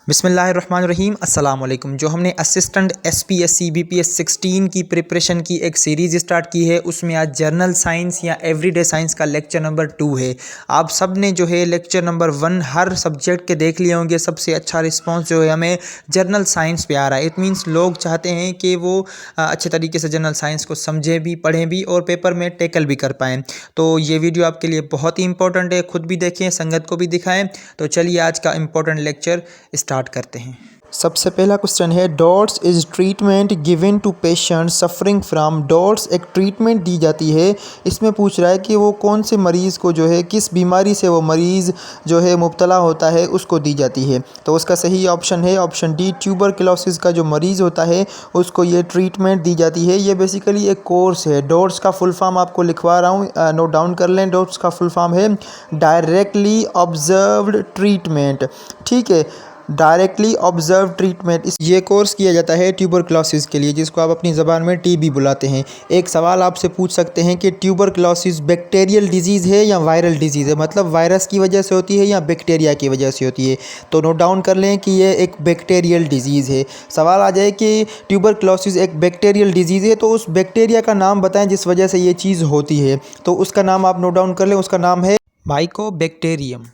बिस्मिल्लाहिर्रहमानिर्रहीम अस्सलाम वालेकुम। जो हमने असिस्टेंट एसपीएससी बीपीएस 16 की प्रिपरेशन की एक सीरीज़ स्टार्ट की है, उसमें आज जर्नल साइंस या एवरीडे साइंस का लेक्चर नंबर 2 है। आप सब ने जो है लेक्चर नंबर 1 हर सब्जेक्ट के देख लिए होंगे। सबसे अच्छा रिस्पांस जो है हमें जर्नल साइंस पे आ रहा है। इट मीन्स लोग चाहते हैं कि वो अच्छे तरीके से जर्नल साइंस को समझें भी, पढ़ें भी और पेपर में टैकल भी कर पाएँ। तो ये वीडियो आपके लिए बहुत ही इंपॉर्टेंट है, खुद भी देखें, संगत को भी दिखाएँ। तो चलिए आज का इंपॉर्टेंट लेक्चर स्टार्ट करते हैं। सबसे पहला क्वेश्चन है DOTS is treatment given to patient suffering from. DOTS एक ट्रीटमेंट दी जाती है। इसमें पूछ रहा है कि वो कौन से मरीज़ को जो है, किस बीमारी से वो मरीज़ जो है मुब्तला होता है, उसको दी जाती है। तो उसका सही ऑप्शन है ऑप्शन डी, ट्यूबरकुलोसिस का जो मरीज़ होता है उसको ये ट्रीटमेंट दी जाती है। ये बेसिकली एक कोर्स है। डॉट्स का फुल फॉर्म आपको लिखवा रहा हूँ, नोट डाउन कर लें। डॉट्स का फुल फॉर्म है डायरेक्टली ऑब्जर्व्ड ट्रीटमेंट। ठीक है, डायरेक्टली ऑब्जर्व ट्रीटमेंट। ये कोर्स किया जाता है ट्यूबरकुलोसिस के लिए, जिसको आप अपनी ज़बान में टीबी बुलाते हैं। एक सवाल आपसे पूछ सकते हैं कि ट्यूबरकुलोसिस बैक्टीरियल डिजीज़ है या वायरल डिजीज़ है, मतलब वायरस की वजह से होती है या बैक्टीरिया की वजह से होती है। तो नोट डाउन कर लें कि ये एक बैक्टीरियल डिजीज़ है। सवाल आ जाए कि ट्यूबरकुलोसिस एक बैक्टीरियल डिजीज़ है, तो उस बैक्टीरिया का नाम बताएं जिस वजह से ये चीज़ होती है। तो उसका नाम आप नोट डाउन कर लें, उसका नाम है माइकोबैक्टीरियम।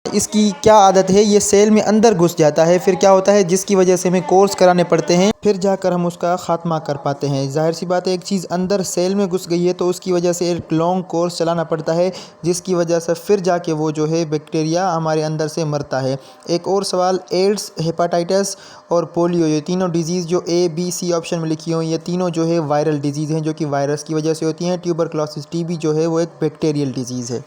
इसकी क्या आदत है, ये सेल में अंदर घुस जाता है, फिर क्या होता है जिसकी वजह से हमें कोर्स कराने पड़ते हैं, फिर जाकर हम उसका ख़ात्मा कर पाते हैं। जाहिर सी बात है, एक चीज़ अंदर सेल में घुस गई है तो उसकी वजह से एक लॉन्ग कोर्स चलाना पड़ता है, जिसकी वजह से फिर जाके वो जो है बैक्टीरिया हमारे अंदर से मरता है। एक और सवाल, एड्स, हेपाटाइटिस और पोलियो, ये तीनों डिजीज़ जो ए बी सी ऑप्शन में लिखी हुई, ये तीनों जो है वायरल डिजीज़ हैं, जो कि वायरस की वजह से होती हैं। ट्यूबरकुलोसिस टीबी जो है वो एक बैक्टीरियल डिजीज़ है।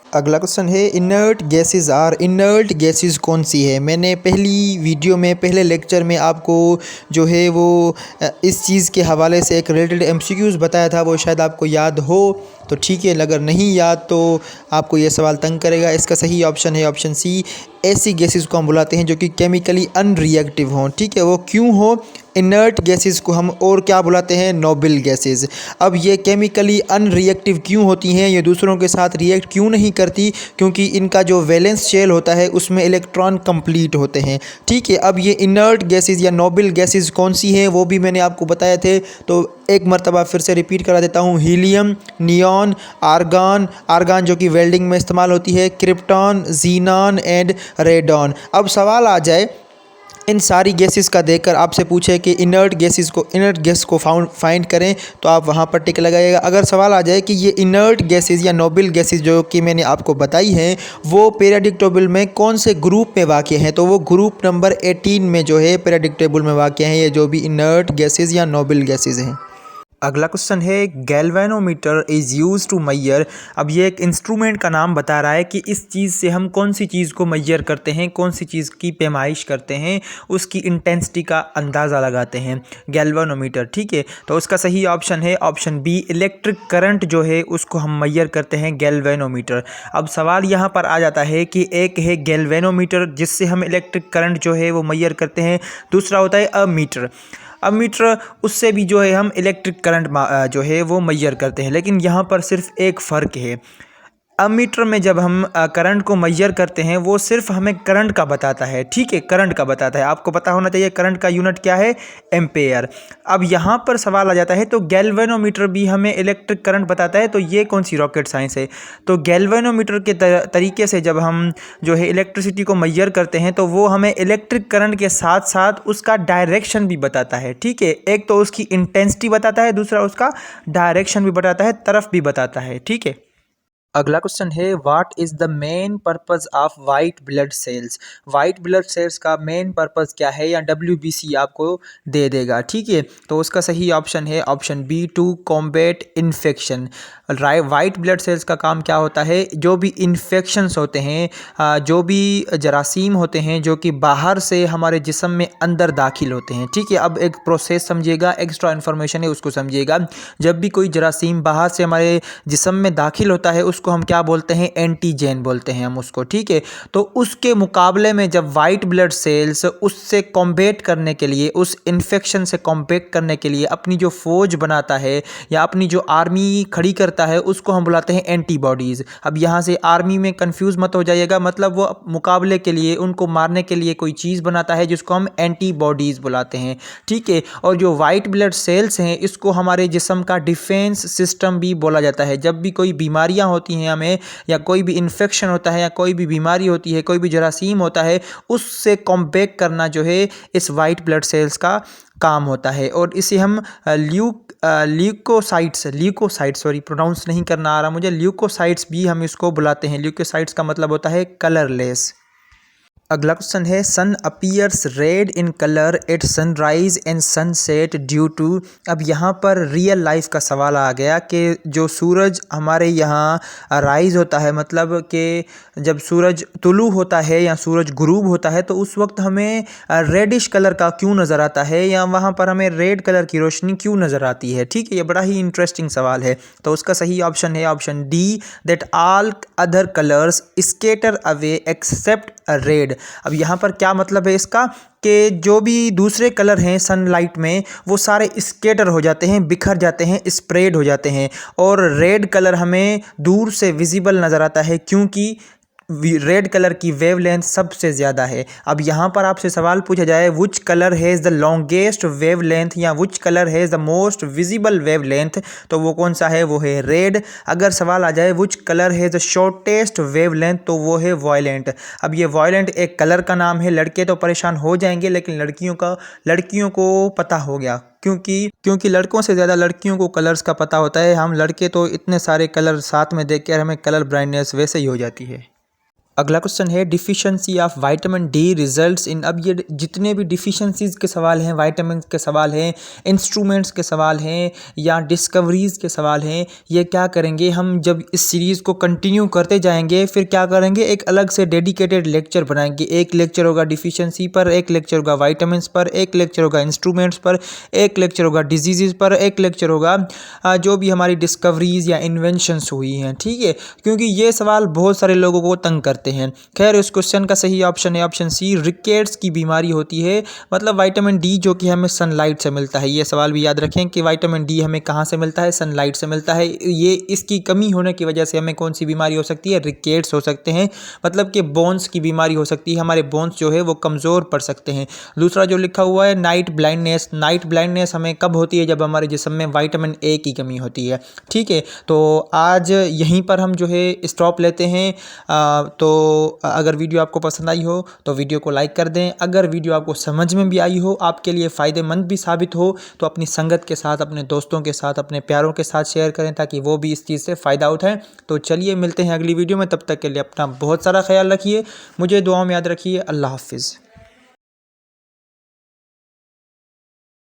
अगला क्वेश्चन है inert gases are. Inert gases कौन सी है? मैंने पहली वीडियो में, पहले लेक्चर में आपको जो है वो इस चीज़ के हवाले से एक रिलेटेड एमसीक्यूज़ बताया था, वो शायद आपको याद हो तो ठीक है, अगर नहीं याद तो आपको ये सवाल तंग करेगा। इसका सही ऑप्शन है ऑप्शन सी, ऐसी गैसेस को हम बुलाते हैं जो कि केमिकली अनरिएक्टिव हों। ठीक है, वो क्यों हो? इनर्ट गैसेस को हम और क्या बुलाते हैं? Noble gases. अब ये केमिकली अनरिएक्टिव क्यों होती हैं, ये दूसरों के साथ रिएक्ट क्यों नहीं करती? क्योंकि इनका जो वैलेंस शेल होता है उसमें इलेक्ट्रॉन कंप्लीट होते हैं। ठीक है, अब ये इनर्ट गैसेस या नोबल गैसेस कौन सी हैं वो भी मैंने आपको बताए थे, तो एक मरतबा फिर से रिपीट करा देता हूँ। हीलियम, नियॉन, आर्गान, आर्गान जो कि वेल्डिंग में इस्तेमाल होती है, क्रिप्टॉन, जीनॉन एंड रेडॉन। अब सवाल आ जाए, इन सारी गैसेस का देखकर आपसे पूछे कि इनर्ट गैस को फाइंड करें, तो आप वहाँ पर टिक लगाइएगा। अगर सवाल आ जाए कि ये इनर्ट गैसेस या नोबल गैसेस जो कि मैंने आपको बताई हैं वो पीरियडिक टेबल में कौन से ग्रुप में वाक़ हैं, तो वो ग्रुप नंबर 18 में जो है पीरियडिक टेबल में वाक़ हैं, ये जो भी इनर्ट गैसेस या नोबल गैसेस हैं। अगला क्वेश्चन है galvanometer is use to measure. अब ये एक इंस्ट्रूमेंट का नाम बता रहा है कि इस चीज़ से हम कौन सी चीज़ को मैयर करते हैं, कौन सी चीज़ की पैमाइश करते हैं, उसकी इंटेंसिटी का अंदाज़ा लगाते हैं, गैल्वेनोमीटर। ठीक है, तो उसका सही ऑप्शन है ऑप्शन बी, इलेक्ट्रिक करंट जो है उसको हम मैयर करते हैं गैल्वेनोमीटर। अब सवाल यहाँ पर आ जाता है कि एक है गैल्वेनोमीटर जिससे हम इलेक्ट्रिक करंट जो है वो मैयर करते हैं, दूसरा होता है अमीटर। अब मीटर, उससे भी जो है हम इलेक्ट्रिक करंट जो है वो मैयर करते हैं, लेकिन यहाँ पर सिर्फ एक फ़र्क है। अमीटर में जब हम करंट को मैयर करते हैं वो सिर्फ हमें करंट का बताता है। ठीक है, करंट का बताता है, आपको पता होना चाहिए करंट का यूनिट क्या है, एम्पेयर। अब यहाँ पर सवाल आ जाता है, तो गैल्वेनोमीटर भी हमें इलेक्ट्रिक करंट बताता है, तो ये कौन सी रॉकेट साइंस है? तो गैल्वेनोमीटर के तरीके से जब हम जो है इलेक्ट्रिसिटी को मैयर करते हैं तो वो हमें इलेक्ट्रिक करंट के साथ साथ उसका डायरेक्शन भी बताता है। ठीक है, एक तो उसकी इंटेंसिटी बताता है, दूसरा उसका डायरेक्शन भी बताता है, तरफ भी बताता है। ठीक है, अगला क्वेश्चन है what is the main purpose of white blood sales. White blood cells का मेन पर्पस क्या है, या WBC आपको दे देगा। ठीक है, तो उसका सही ऑप्शन है option B, to combat infection. White blood cells का काम क्या होता है? जो भी इन्फेक्शंस होते हैं, जो भी जरासीम होते हैं जो कि बाहर से हमारे जिस्म में अंदर दाखिल होते हैं। ठीक है, अब एक प्रोसेस समझिएगा, एक्स्ट्रा इन्फॉर्मेशन है उसको समझिएगा। जब भी कोई जरासीम बाहर से हमारे जिस्म में दाखिल होता है उसको हम क्या बोलते हैं, एंटीजन बोलते हैं हम उसको, ठीक है। तो उसके मुकाबले में जब वाइट ब्लड सेल्स उससे कॉम्बैट करने के लिए, उस इन्फेक्शन से कॉम्बैट करने के लिए अपनी जो फौज बनाता है या अपनी जो आर्मी खड़ी करता है, उसको हम बुलाते हैं एंटीबॉडीज़। अब यहाँ से आर्मी में कंफ्यूज मत हो जाइएगा, मतलब वो मुकाबले के लिए, उनको मारने के लिए कोई चीज़ बनाता है जिसको हम एंटीबॉडीज़ बुलाते हैं, ठीक है। और जो वाइट ब्लड सेल्स हैं, इसको हमारे जिस्म का डिफेंस सिस्टम भी बोला जाता है। जब भी कोई बीमारियां होती हैं हमें, या कोई भी इन्फेक्शन होता है, या कोई भी बीमारी होती है, कोई भी जरासीम होता है, उससे कॉम्बैट करना जो है इस वाइट ब्लड सेल्स का काम होता है। और इसे हम ल्यूकोसाइट्स सॉरी प्रोनाउंस नहीं करना आ रहा मुझे, ल्यूकोसाइट्स भी हम इसको बुलाते हैं। ल्यूकोसाइट्स का मतलब होता है कलरलेस। अगला क्वेश्चन है, sun appears red in colour at sunrise and sunset due to. अब यहाँ पर रियल लाइफ का सवाल आ गया कि जो सूरज हमारे यहाँ राइज होता है, मतलब कि जब सूरज तुलू होता है या सूरज गुरूब होता है, तो उस वक्त हमें रेडिश कलर का क्यों नज़र आता है, या वहाँ पर हमें रेड कलर की रोशनी क्यों नज़र आती है, ठीक है। ये बड़ा ही इंटरेस्टिंग सवाल है। तो उसका सही ऑप्शन है option D, that all other colours scatter away except red. अब यहाँ पर क्या मतलब है इसका, कि जो भी दूसरे कलर हैं सनलाइट में, वो सारे स्केटर हो जाते हैं, बिखर जाते हैं, स्प्रेड हो जाते हैं, और रेड कलर हमें दूर से विजिबल नज़र आता है, क्योंकि रेड कलर की वेवलेंथ सबसे ज़्यादा है। अब यहाँ पर आपसे सवाल पूछा जाए, which colour has the longest wavelength, या which colour has the most visible wavelength, तो वो कौन सा है, वो है रेड। अगर सवाल आ जाए which colour has the shortest wavelength, तो वो है वॉयलेंट। अब ये वॉयलेंट एक कलर का नाम है। लड़के तो परेशान हो जाएंगे, लेकिन लड़कियों को पता हो गया, क्योंकि लड़कों से ज़्यादा लड़कियों को कलर्स का पता होता है। हम लड़के तो इतने सारे कलर साथ में देख कर हमें कलर ब्लाइंडनेस वैसे ही हो जाती है। अगला क्वेश्चन है, deficiency of vitamin D results in. अब ये जितने भी डिफिशिएंसीज के सवाल हैं, विटामिन के सवाल हैं, इंस्ट्रूमेंट्स के सवाल हैं, या डिस्कवरीज़ के सवाल हैं, ये क्या करेंगे हम, जब इस सीरीज़ को कंटिन्यू करते जाएंगे, फिर क्या करेंगे, एक अलग से डेडिकेटेड लेक्चर बनाएंगे। एक लेक्चर होगा डिफिशिएंसी पर, एक लेक्चर होगा विटामिन्स पर, एक लेक्चर होगा इंस्ट्रूमेंट्स पर, एक लेक्चर होगा डिजीज़ पर, एक लेक्चर होगा जो भी हमारी डिस्कवरीज़ या इन्वेंशंस हुई हैं, ठीक है। क्योंकि ये सवाल बहुत सारे लोगों को तंग करते हैं। खैर, इस क्वेश्चन का सही ऑप्शन है ऑप्शन सी, रिकेट्स की बीमारी होती है, मतलब विटामिन डी जो कि हमें सनलाइट से मिलता है। ये सवाल भी याद रखें कि विटामिन डी हमें कहाँ से मिलता है, सनलाइट से मिलता है। ये इसकी कमी होने की वजह से हमें कौन सी बीमारी हो सकती है, रिकेट्स हो सकते हैं, मतलब कि बोन्स की बीमारी हो सकती है। हमारे बोन्स जो है वो कमज़ोर पड़ सकते हैं। दूसरा जो लिखा हुआ है नाइट ब्लाइंडनेस हमें कब होती है, जब हमारे जिस्म में विटामिन ए की कमी होती है, ठीक है। तो आज यहीं पर हम जो है स्टॉप लेते हैं। तो अगर वीडियो आपको पसंद आई हो तो वीडियो को लाइक कर दें। अगर वीडियो आपको समझ में भी आई हो, आपके लिए फ़ायदेमंद भी साबित हो, तो अपनी संगत के साथ, अपने दोस्तों के साथ, अपने प्यारों के साथ शेयर करें, ताकि वो भी इस चीज़ से फ़ायदा उठाएं। तो चलिए मिलते हैं अगली वीडियो में, तब तक के लिए अपना बहुत सारा ख्याल रखिए, मुझे दुआओं में याद रखिए। अल्लाह हाफिज़।